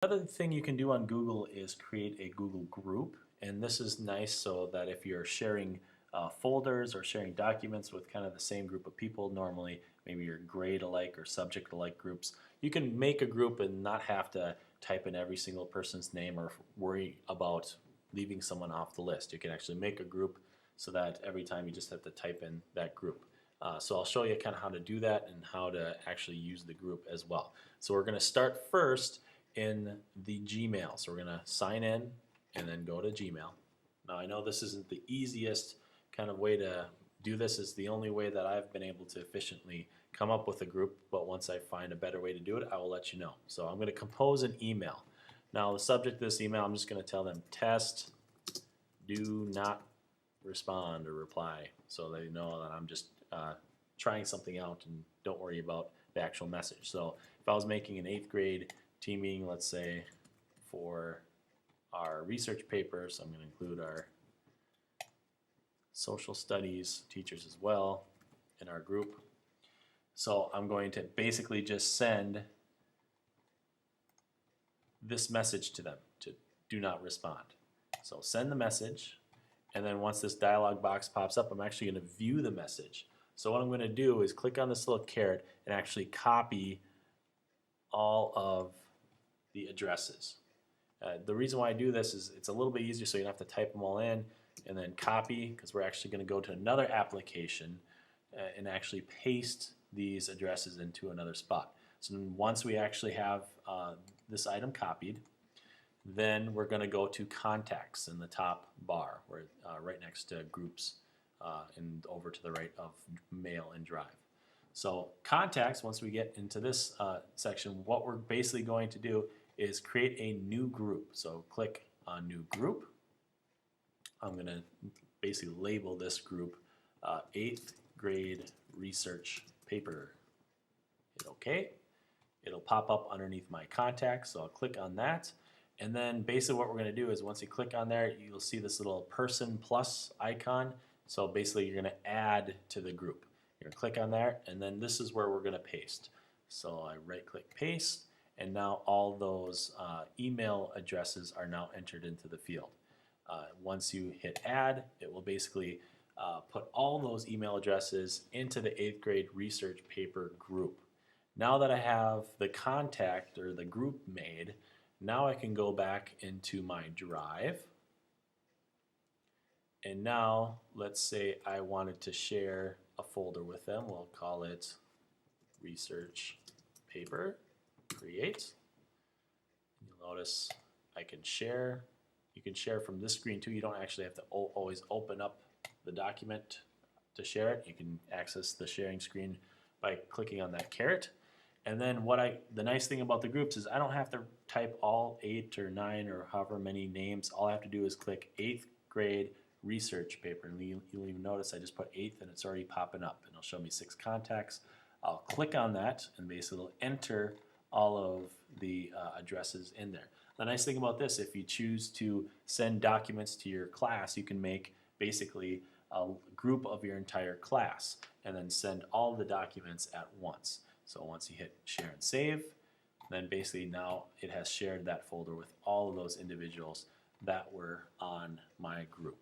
Another thing you can do on Google is create a Google group, and this is nice so that if you're sharing folders or sharing documents with kind of the same group of people, normally maybe your grade alike or subject alike groups, you can make a group and not have to type in every single person's name or worry about leaving someone off the list. You can actually make a group so that every time you just have to type in that group. So I'll show you kind of how to do that and how to actually use the group as well. So we're going to start first in the Gmail. So we're going to sign in and then go to Gmail. Now I know this isn't the easiest kind of way to do this. It's the only way that I've been able to efficiently come up with a group, but once I find a better way to do it, I will let you know. So I'm going to compose an email. Now the subject of this email, I'm just going to tell them test, do not respond or reply, so they know that I'm just trying something out and don't worry about the actual message. So if I was making an 8th grade team meeting, let's say for our research paper, so I'm going to include our social studies teachers as well in our group. So I'm going to basically just send this message to them to do not respond. So send the message, and then once this dialog box pops up, I'm actually going to view the message. So what I'm going to do is click on this little caret and actually copy all of the addresses. The reason why I do this is it's a little bit easier so you don't have to type them all in and then copy, because we're actually going to go to another application and actually paste these addresses into another spot. So once we actually have this item copied, then we're going to go to contacts in the top bar, where right next to groups and over to the right of mail and drive. So contacts, once we get into this section, what we're basically going to do is create a new group. So click on new group. I'm going to basically label this group 8th grade research paper. Hit OK. It'll pop up underneath my contacts, so I'll click on that. And then basically what we're going to do is once you click on there, you'll see this little person plus icon. So basically you're going to add to the group. You're going to click on there, and then this is where we're going to paste. So I right-click paste, and now all those email addresses are now entered into the field. Once you hit add, it will basically put all those email addresses into the 8th grade research paper group. Now that I have the contact or the group made, now I can go back into my drive. And now let's say I wanted to share a folder with them. We'll call it research paper, create. You'll notice I can share. You can share from this screen too. You don't actually have to always open up the document to share it. You can access the sharing screen by clicking on that caret. And then the nice thing about the groups is I don't have to type all 8 or 9 or however many names. All I have to do is click 8th grade research paper. And you'll even notice I just put 8th and it's already popping up. And it'll show me 6 contacts. I'll click on that and basically it'll enter all of the addresses in there. The nice thing about this, if you choose to send documents to your class, you can make basically a group of your entire class and then send all the documents at once. So once you hit share and save, then basically now it has shared that folder with all of those individuals that were on my group.